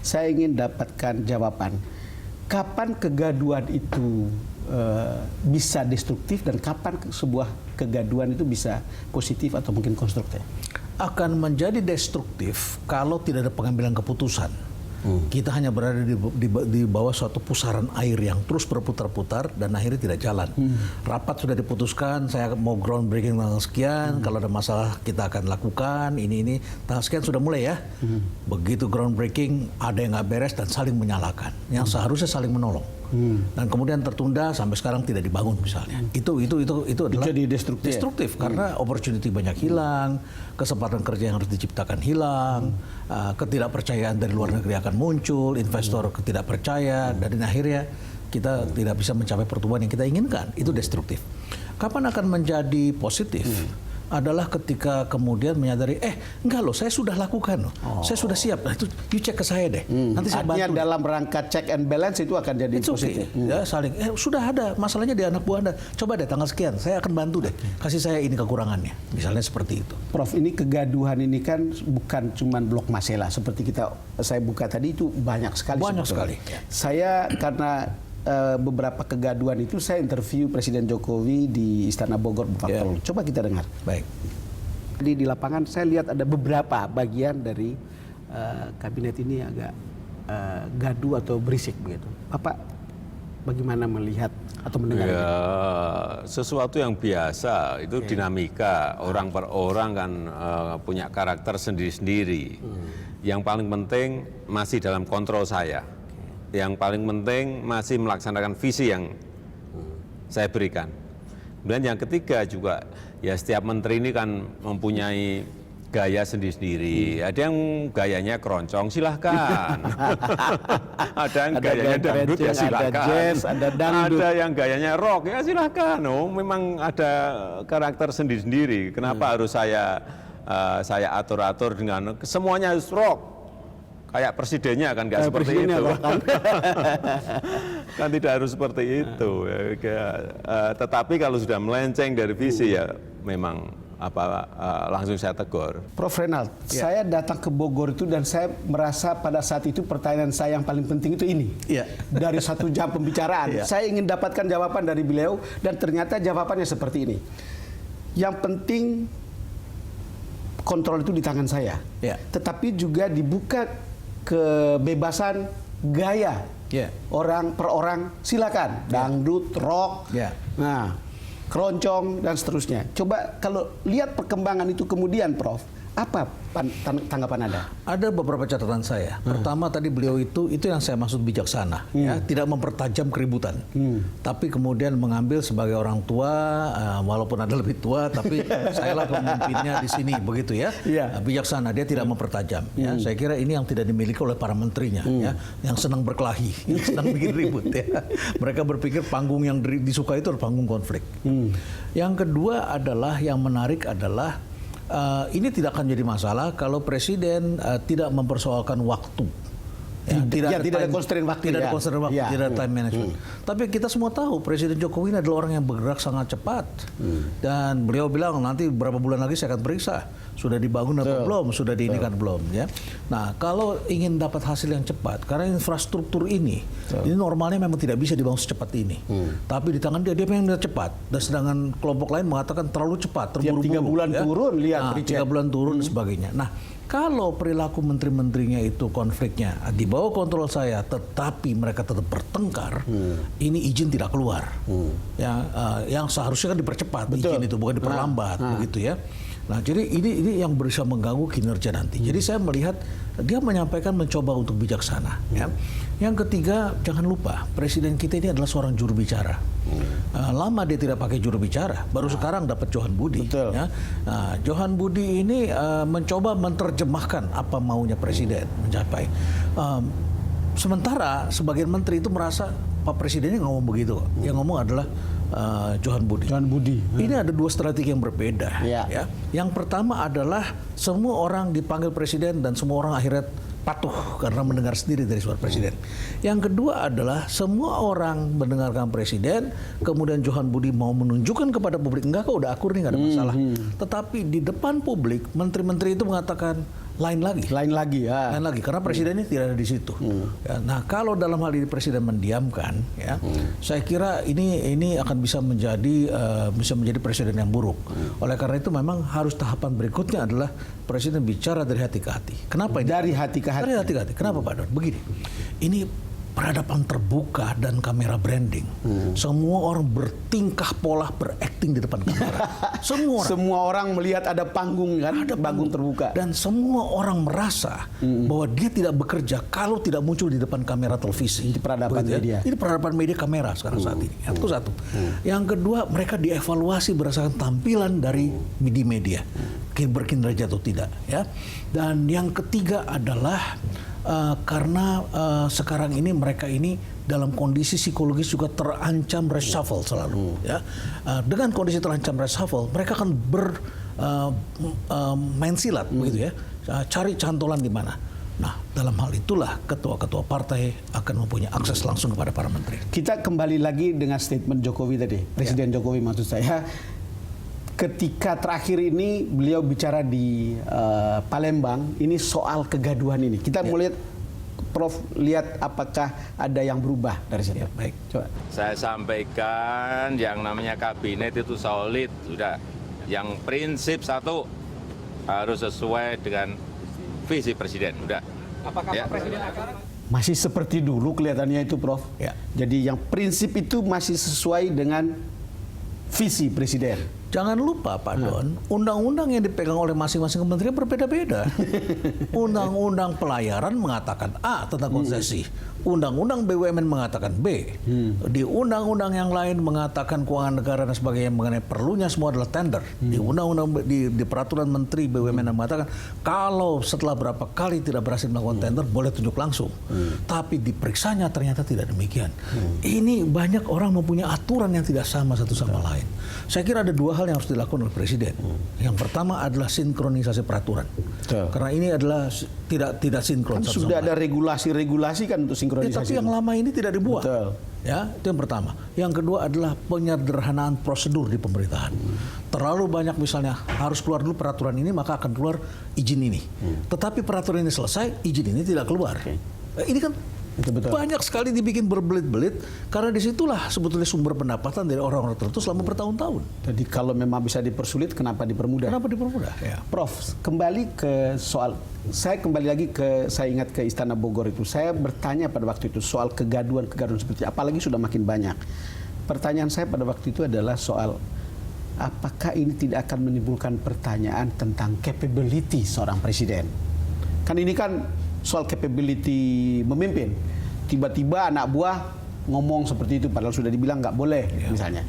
saya ingin dapatkan jawaban. Kapan kegaduhan itu bisa destruktif dan kapan sebuah kegaduhan itu bisa positif atau mungkin konstruktif? Akan menjadi destruktif kalau tidak ada pengambilan keputusan. Kita hanya berada di bawah suatu pusaran air yang terus berputar-putar dan akhirnya tidak jalan. Rapat sudah diputuskan, saya mau groundbreaking tanggal sekian, kalau ada masalah kita akan lakukan, ini, tanggal sekian sudah mulai ya. Begitu groundbreaking, ada yang nggak beres dan saling menyalahkan, yang seharusnya saling menolong. Dan kemudian tertunda sampai sekarang tidak dibangun misalnya. Itu adalah jadi destruktif karena opportunity banyak hilang, kesempatan kerja yang harus diciptakan hilang, ketidakpercayaan dari luar negeri akan muncul, investor tidak percaya, dan akhirnya kita tidak bisa mencapai pertumbuhan yang kita inginkan. Itu destruktif. Kapan akan menjadi positif? Adalah ketika kemudian menyadari, enggak loh, saya sudah lakukan loh, saya sudah siap. Nah, itu you cek ke saya deh. Nanti saya bantu. Artinya dalam rangka check and balance itu akan jadi positif. Ya, saling. Sudah ada masalahnya di anak buah Anda. Coba deh tanggal sekian, saya akan bantu deh. Kasih saya ini kekurangannya. Misalnya seperti itu. Prof, ini kegaduhan ini kan bukan cuma blok Masela seperti saya buka tadi, itu banyak sekali. Banyak sekali. Saya karena beberapa kegaduhan itu saya interview Presiden Jokowi di Istana Bogor beberapa waktu. Coba kita dengar. Baik. Di lapangan saya lihat ada beberapa bagian dari kabinet ini agak gaduh atau berisik begitu. Bapak bagaimana melihat atau mendengar? Ya, sesuatu yang biasa, itu dinamika. Orang per orang kan punya karakter sendiri-sendiri. Yang paling penting masih dalam kontrol saya. Yang paling penting masih melaksanakan visi yang saya berikan. Kemudian yang ketiga juga, ya setiap menteri ini kan mempunyai gaya sendiri-sendiri. Ada yang gayanya keroncong, silahkan. Ada yang gayanya dangdut, ya silahkan. Ada jazz, ada dangdut. Ada yang gayanya rock, ya silahkan. Memang ada karakter sendiri-sendiri. Kenapa harus saya atur-atur dengan semuanya harus rock? Kayak presidennya kan nggak seperti itu. Kan tidak harus seperti itu. Tetapi kalau sudah melenceng dari visi, ya memang langsung saya tegur. Prof Renald, saya datang ke Bogor itu dan saya merasa pada saat itu pertanyaan saya yang paling penting itu ini. Dari 1 jam pembicaraan, saya ingin dapatkan jawaban dari beliau dan ternyata jawabannya seperti ini. Yang penting kontrol itu di tangan saya, tetapi juga dibuka kebebasan gaya orang per orang, silakan dangdut, rock, nah keroncong dan seterusnya. Coba kalau lihat perkembangan itu kemudian, Prof, apa tanggapan Anda? Ada beberapa catatan saya. Pertama tadi beliau itu yang saya maksud bijaksana, ya, tidak mempertajam keributan, tapi kemudian mengambil sebagai orang tua, walaupun ada lebih tua, tapi sayalah pemimpinnya di sini, begitu ya. Bijaksana, dia tidak mempertajam. Ya. Saya kira ini yang tidak dimiliki oleh para menterinya, ya, yang senang berkelahi, yang senang bikin ribut. Ya. Mereka berpikir panggung yang disukai itu adalah panggung konflik. Yang kedua adalah yang menarik adalah ini tidak akan jadi masalah kalau presiden tidak mempersoalkan waktu. Tidak ada constraint waktu, tidak ada time management. Tapi kita semua tahu Presiden Jokowi ini adalah orang yang bergerak sangat cepat. Dan beliau bilang nanti berapa bulan lagi saya akan periksa sudah dibangun atau belum, sudah diinikan belum, ya. Nah, kalau ingin dapat hasil yang cepat, karena infrastruktur ini normalnya memang tidak bisa dibangun secepat ini. Tapi di tangan dia pengen cepat. Dan sedangkan kelompok lain mengatakan terlalu cepat, terburu-buru. 3 bulan turun, lihat 3 bulan turun dan sebagainya. Nah, kalau perilaku menteri-menterinya itu konfliknya di bawah kontrol saya, tetapi mereka tetap bertengkar, ini izin tidak keluar. Yang seharusnya kan dipercepat izin itu, bukan diperlambat, begitu ya. Nah, jadi ini yang bisa mengganggu kinerja nanti. Jadi saya melihat dia menyampaikan mencoba untuk bijaksana. Ya. Yang ketiga, jangan lupa presiden kita ini adalah seorang juru bicara. Lama dia tidak pakai juru bicara, baru sekarang dapat Johan Budi. Ya. Nah, Johan Budi ini mencoba menerjemahkan apa maunya presiden mencapai. Sementara sebagian menteri itu merasa Pak Presidennya ngomong begitu. Yang ngomong adalah Johan Budi. Ini ada 2 strategi yang berbeda. Ya. Yang pertama adalah semua orang dipanggil presiden dan semua orang akhirnya patuh karena mendengar sendiri dari suara presiden. Yang kedua adalah semua orang mendengarkan presiden, kemudian Johan Budi mau menunjukkan kepada publik, enggak kok udah akur nih, nggak ada masalah. Tetapi di depan publik, menteri-menteri itu mengatakan, lain lagi. Lain lagi ya. Lain lagi karena presidennya tidak ada di situ. Ya, nah kalau dalam hal ini presiden mendiamkan, ya, saya kira ini akan bisa menjadi presiden yang buruk. Oleh karena itu memang harus tahapan berikutnya adalah presiden bicara dari hati ke hati. Kenapa ini? Dari hati ke hati. Dari hati ke hati. Kenapa Pak Don? Begini, ini peradaban terbuka dan kamera branding. Semua orang bertingkah pola berakting di depan kamera. Semua orang melihat ada panggung kan, ada panggung terbuka. Dan semua orang merasa bahwa dia tidak bekerja kalau tidak muncul di depan kamera televisi. Di peradaban media. Ini peradaban media kamera sekarang saat ini. Itu satu. Yang kedua, mereka dievaluasi berdasarkan tampilan dari media, berkinerja atau tidak. Ya. Dan yang ketiga adalah karena sekarang ini mereka ini dalam kondisi psikologis juga terancam reshuffle selalu. Ya. Dengan kondisi terancam reshuffle, mereka akan main silat begitu ya, cari cantolan di mana. Nah, dalam hal itulah ketua-ketua partai akan mempunyai akses langsung kepada para menteri. Kita kembali lagi dengan statement Jokowi tadi, Presiden Jokowi maksud saya. Ketika terakhir ini beliau bicara di Palembang, ini soal kegaduhan ini. Kita mau lihat, Prof, lihat apakah ada yang berubah dari situ. Ya, baik. Coba. Saya sampaikan yang namanya kabinet itu solid, sudah. Yang prinsip satu harus sesuai dengan visi presiden, udah. Apakah Ya. Pak Presiden akan Masih seperti dulu kelihatannya itu, Prof. Ya. Jadi yang prinsip itu masih sesuai dengan visi presiden. Jangan lupa Pak Don, undang-undang yang dipegang oleh masing-masing kementerian berbeda-beda. Undang-undang pelayaran mengatakan A tentang konsesi, undang-undang BUMN mengatakan B, di undang-undang yang lain mengatakan keuangan negara dan sebagainya mengenai perlunya semua adalah tender. Di undang-undang di peraturan menteri BUMN yang mengatakan kalau setelah berapa kali tidak berhasil melakukan tender boleh tunjuk langsung. Tapi diperiksanya ternyata tidak demikian. Ini banyak orang mempunyai aturan yang tidak sama satu sama lain. Saya kira ada dua hal yang harus dilakukan oleh presiden. Yang pertama adalah sinkronisasi peraturan. Betul. Karena ini adalah tidak sinkron. Kan sudah ada regulasi-regulasi kan untuk sinkronisasi. Tapi yang lama ini tidak dibuat. Betul. Ya, itu yang pertama. Yang kedua adalah penyederhanaan prosedur di pemerintahan. Terlalu banyak misalnya harus keluar dulu peraturan ini maka akan keluar izin ini. Tetapi peraturan ini selesai, izin ini tidak keluar. Ini kan Betul. banyak sekali dibikin berbelit-belit karena disitulah sebetulnya sumber pendapatan dari orang-orang tertentu selama bertahun-tahun. Jadi kalau memang bisa dipersulit, kenapa dipermudah? Kenapa dipermudah? Ya. Prof, kembali ke soal, saya kembali lagi saya ingat ke Istana Bogor itu. Saya bertanya pada waktu itu soal kegaduhan seperti apalagi sudah makin banyak. Pertanyaan saya pada waktu itu adalah soal apakah ini tidak akan menimbulkan pertanyaan tentang capability seorang presiden. Kan ini kan soal capability memimpin. Tiba-tiba anak buah ngomong seperti itu padahal sudah dibilang nggak boleh misalnya.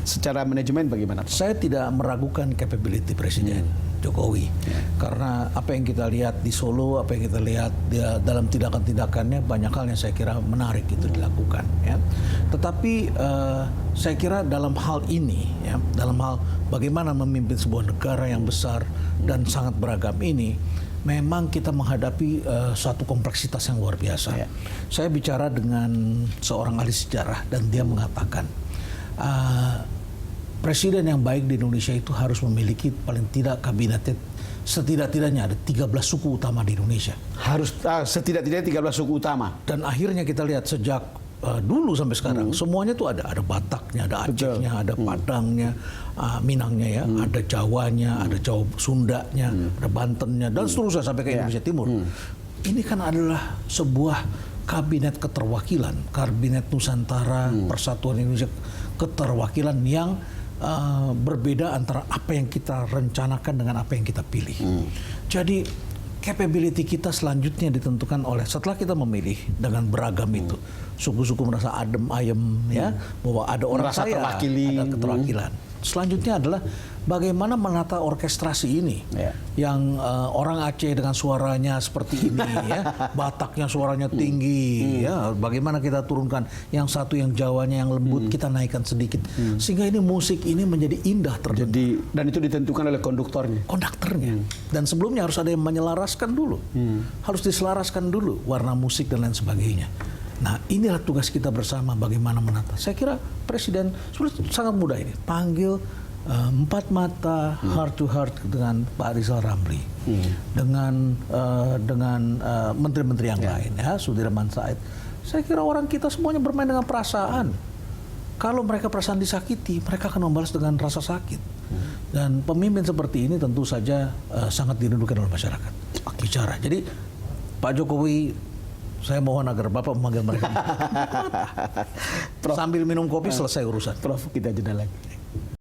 Secara manajemen bagaimana? Saya tidak meragukan capability Presiden Jokowi. Karena apa yang kita lihat di Solo, apa yang kita lihat dalam tindakan-tindakannya banyak hal yang saya kira menarik itu dilakukan. Ya. Tetapi saya kira dalam hal ini, ya, dalam hal bagaimana memimpin sebuah negara yang besar dan sangat beragam ini, memang kita menghadapi suatu kompleksitas yang luar biasa. Ya. Saya bicara dengan seorang ahli sejarah dan dia mengatakan presiden yang baik di Indonesia itu harus memiliki paling tidak kabinetnya setidak-tidaknya ada 13 suku utama di Indonesia. Harus setidak-tidaknya 13 suku utama. Dan akhirnya kita lihat sejak dulu sampai sekarang semuanya tuh ada Bataknya, ada Acehnya, ada Padangnya, Minangnya ya, ada Jawanya, ada Jawa Sundanya, ada Bantennya dan seterusnya sampai ke Indonesia Timur. Ini kan adalah sebuah kabinet keterwakilan, kabinet Nusantara, Persatuan Indonesia, keterwakilan yang berbeda antara apa yang kita rencanakan dengan apa yang kita pilih. Jadi capability kita selanjutnya ditentukan oleh setelah kita memilih dengan beragam itu, suku-suku merasa adem ayem ya, bahwa ada orang merasa saya, terwakili. ada keterwakilan. Selanjutnya adalah bagaimana menata orkestrasi ini, yang orang Aceh dengan suaranya seperti ini, ya, Bataknya suaranya tinggi, ya, bagaimana kita turunkan, yang satu yang Jawanya yang lembut kita naikkan sedikit, sehingga ini musik ini menjadi indah terdengar. Jadi dan itu ditentukan oleh konduktornya. Dan sebelumnya harus ada yang menyelaraskan dulu, harus diselaraskan dulu warna musik dan lain sebagainya. Nah, inilah tugas kita bersama bagaimana menata. Saya kira Presiden sudah sangat mudah ini. Panggil empat mata heart to heart dengan Pak Rizal Ramli, dengan menteri-menteri yang lain, ya, Sudirman Said. Saya kira orang kita semuanya bermain dengan perasaan. Kalau mereka perasaan disakiti, mereka akan membalas dengan rasa sakit. Dan pemimpin seperti ini tentu saja sangat dirindukan oleh masyarakat. Bicara. Jadi Pak Jokowi, saya mohon agar Bapak memanggil mereka. Sambil minum kopi selesai urusan. Prof, kita jeda lagi.